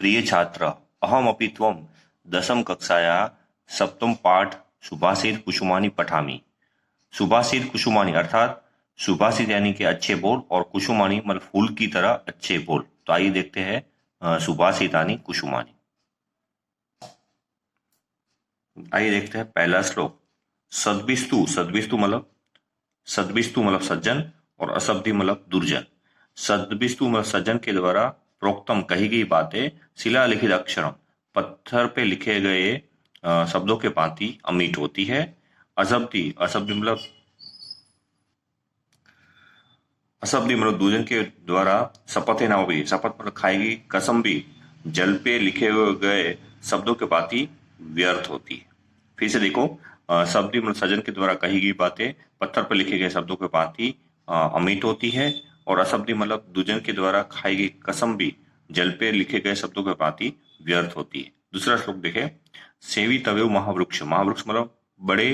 प्रिय छात्र, अहमपि त्वं दशमकक्षायाः सप्तमपाठ सुभाषित कुसुमानि पठामि। सुभाषित कुसुमानी अर्थात सुभाषित यानी कि अच्छे बोल और कुसुमानी मतलब फूल की तरह अच्छे बोल। तो आइए देखते हैं सुभाषितानि कुसुमानी। आइए देखते हैं पहला श्लोक। सद्भिस्तु सद्भिस्तु मतलब सद्भिस्तु मतलब सज्जन और असभ्य मतलब दुर्जन। सद्भिस्तु मतलब सज्जन के द्वारा प्रोक्तम कही गई बातें शिलालिखित अक्षरम पत्थर पे लिखे गए शब्दों के भांति अमीट होती है। असभ्य असभ्य मतलब असभ्य मतलब दूजन के द्वारा शपथ ना हुई, शपथ मतलब खाएगी, कसम भी जल पे लिखे हुए गए शब्दों के भांति व्यर्थ होती है। फिर से देखो, शब्द मतलब सजन के द्वारा कही गई बातें पत्थर पर लिखे गए शब्दों के भांति अमिट होती है, और असभ्य मतलब दूजन के द्वारा खाई गई कसम भी जल पे लिखे गए शब्दों के भांति व्यर्थ होती है। दूसरा श्लोक देखें। सेवी तवे महावृक्ष, महावृक्ष मतलब बड़े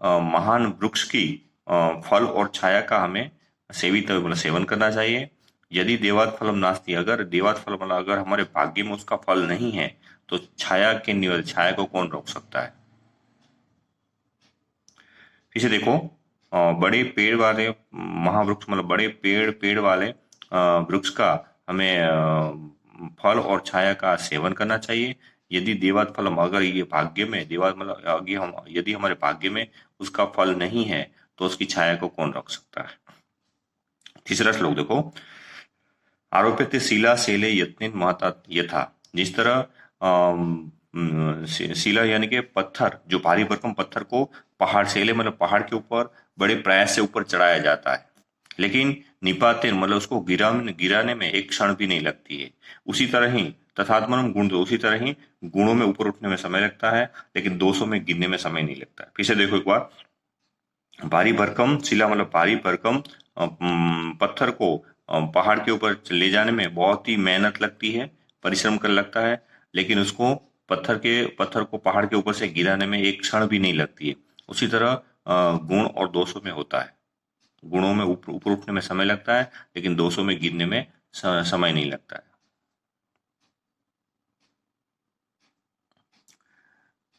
महान वृक्ष की फल और छाया का हमें सेवित मतलब सेवन करना चाहिए। यदि देवात फलम नास्ति, अगर देवात फल मतलब अगर हमारे भाग्य में उसका फल नहीं है तो छाया के निवल छाया को कौन रोक सकता है। इसे देखो, बड़े पेड़ वाले महावृक्ष मतलब बड़े पेड़ वाले वृक्ष का हमें फल और छाया का सेवन करना चाहिए। यदि देवात फलम अगर ये भाग्य में देवात मतलब यदि हमारे भाग्य में उसका फल नहीं है तो उसकी छाया को कौन रोक सकता है। तीसरा श्लोक देखो। आरोप्यते शिला शैले यत्निन महता यथा, जिस तरह शिला यानी कि पत्थर, जो भारी भरकम पत्थर को पहाड़ शैले मतलब पहाड़ के ऊपर बड़े प्रयास से ऊपर चढ़ाया जाता है, लेकिन निपाते मतलब उसको गिराने में एक क्षण भी नहीं लगती है। उसी तरह ही तथात्मनम गुण दो, उसी तरह ही गुणों में ऊपर उठने में समय लगता है, लेकिन दोषों में गिरने में समय नहीं लगता है। फिर से देखो एक बार। भारी भरकम शिला मतलब भारी भरकम पत्थर को पहाड़ के ऊपर ले जाने में बहुत ही मेहनत लगती है, परिश्रम कर लगता है, लेकिन उसको पत्थर को पहाड़ के ऊपर से गिराने में एक क्षण भी नहीं लगती है। उसी तरह गुण और दोषों में होता है। गुणों में ऊपर उठने में समय लगता है, लेकिन दोषों में गिरने में समय नहीं लगता है।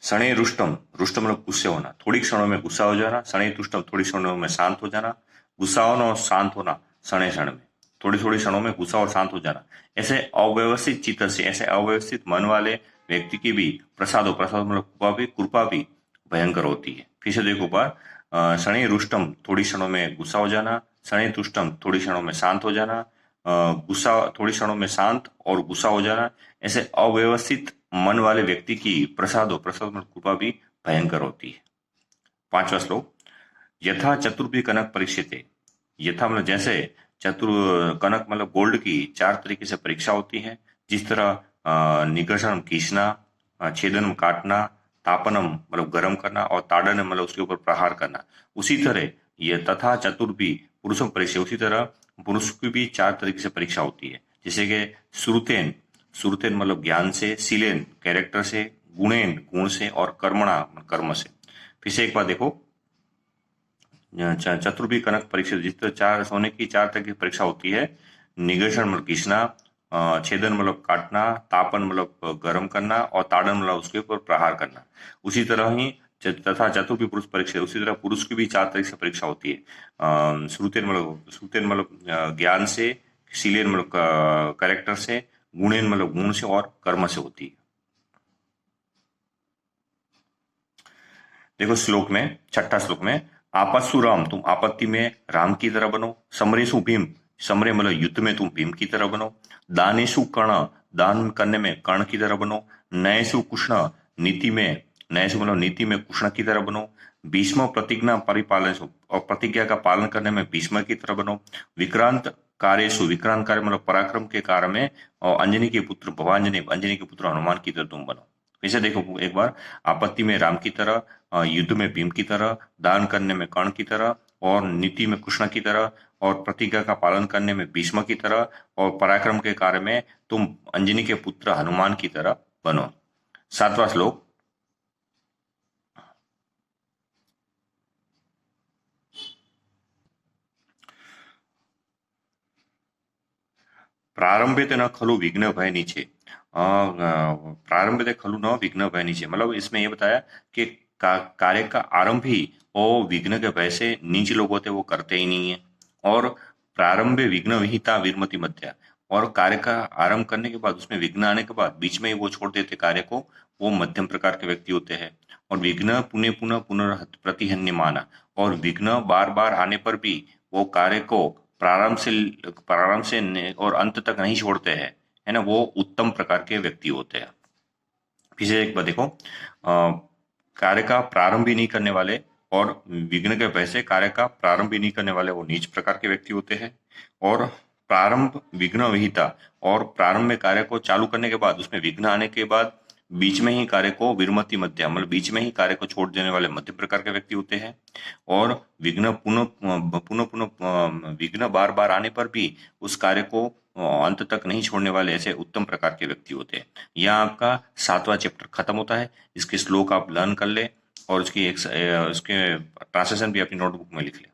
शनै रुष्टम, रुष्टम मतलब गुस्से होना, थोड़ी क्षणों में गुस्सा हो जाना। शनै तुष्टम, थोड़ी क्षणों में शांत हो जाना। गुस्सा होना और शांत होना शनै क्षण में, थोड़ी थोड़ी क्षणों में गुस्सा और शांत हो जाना। ऐसे अव्यवस्थित चित्त से, ऐसे अव्यवस्थित मन वाले व्यक्ति की भी प्रसाद मतलब कृपा भी भयंकर होती है। फिर से देखो बार। शनै रुष्टम थोड़ी क्षणों में गुस्सा हो जाना। शनै तुष्टम थोड़ी क्षणों में शांत हो जाना। गुस्सा थोड़ी क्षणों में शांत और गुस्सा हो जाना। ऐसे अव्यवस्थित मन वाले व्यक्ति की प्रसाद मतलब कृपा भी भयंकर होती है। पांचवा श्लोक। यथा चतुर्भि कनक परीक्षिते, यथा मतलब जैसे चतुर कनक मतलब गोल्ड की चार तरीके से परीक्षा होती है। जिस तरह निकर्षण खींचना, छेदन काटना, तापनम मतलब गर्म करना, और ताड़न मतलब उसके ऊपर प्रहार करना। उसी तरह ये तथा चतुर्भि पुरुषों परीक्षा, उसी तरह पुरुष की भी चार तरीके से परीक्षा होती है। जैसे कि श्रुतेन, श्रुतेन मतलब ज्ञान से, शीलेन कैरेक्टर से, गुणेन गुण से, और कर्मणा कर्म से। फिर से एक बार देखो। चतुर्भी कनक परीक्षा, जिस तरह चार सोने की चार तरह की परीक्षा होती है। निगर्षण मतलब खींचना, छेदन मतलब काटना, तापन मतलब गर्म करना, और ताड़न मतलब उसके ऊपर प्रहार करना। उसी तरह ही तथा चतुर्भी पुरुष परीक्षा, उसी तरह पुरुष की भी चार तरह से परीक्षा होती है। श्रुतेन मतलब ज्ञान से, शीलेन मतलब कैरेक्टर से, गुणेन मतलब गुण से, और कर्म से होती है। देखो श्लोक में, छठा श्लोक में। आपत्सु राम, तुम आपत्ति में राम की तरह बनो। समरेशु भीम, समरे मतलब युद्ध में तुम भीम की तरह बनो। दानेशु कर्ण, दान करने में कर्ण की तरह बनो। नयसु कुष्ण, नीति में, नयसु मतलब नीति में कुष्ण की तरह बनो। भीष्म प्रतिज्ञा परिपालन, और प्रतिज्ञा का पालन करने में भीष्म की तरह बनो। विक्रांत कार्यसु, विक्रांत कार्य मतलब पराक्रम के कार्य में, और अंजनी के पुत्र भवांजनी, अंजनी के पुत्र हनुमान की तरह तुम बनो। इसे देखो एक बार। आपत्ति में राम की तरह, युद्ध में भीम की तरह, दान करने में कर्ण की तरह, और नीति में कृष्ण की तरह, और प्रतिज्ञा का पालन करने में भीष्म की तरह, और पराक्रम के कार्य में तुम अंजनी के पुत्र हनुमान की तरह बनो। सातवां श्लोक। प्रारंभे न खलु विघ्न भय नीचे, प्रारंभ खलु न विघ्न भय नीचे, मतलब इसमें ये बताया कि कार्य का आरंभ ही वो विघ्न के भय से नीच लोग होते वो करते ही नहीं है। और प्रारंभ विघ्न विहिता विरमति मध्या, और कार्य का आरंभ करने के बाद उसमें विघ्न आने के बाद बीच में ही वो छोड़ देते कार्य को, वो मध्यम प्रकार के व्यक्ति होते हैं। और विघ्न पुनः पुनः प्रतिहन्य माना, और विघ्न बार बार आने पर भी वो कार्य को प्रारंभ से और अंत तक नहीं छोड़ते हैं, है ना, वो उत्तम प्रकार के व्यक्ति होते हैं। फिर से एक बार देखो, कार्य का प्रारंभ भी नहीं करने वाले और विघ्न के भय से कार्य का प्रारंभ भी नहीं करने वाले वो नीच प्रकार के व्यक्ति होते हैं। और प्रारंभ विघ्न विहिता, और प्रारंभ में कार्य को चालू करने के बाद उसमें विघ्न आने के बाद बीच में ही कार्य को विरमति मध्य, मतलब बीच में ही कार्य को छोड़ देने वाले मध्य प्रकार के व्यक्ति होते हैं। और विघ्न पुनः पुनः पुनः विघ्न बार बार आने पर भी उस कार्य को अंत तक नहीं छोड़ने वाले ऐसे उत्तम प्रकार के व्यक्ति होते हैं। यहाँ आपका 7वां चैप्टर खत्म होता है। इसके श्लोक आप लर्न कर ले और उसकी एक उसके ट्रांसलेशन भी अपनी नोटबुक में लिख ले।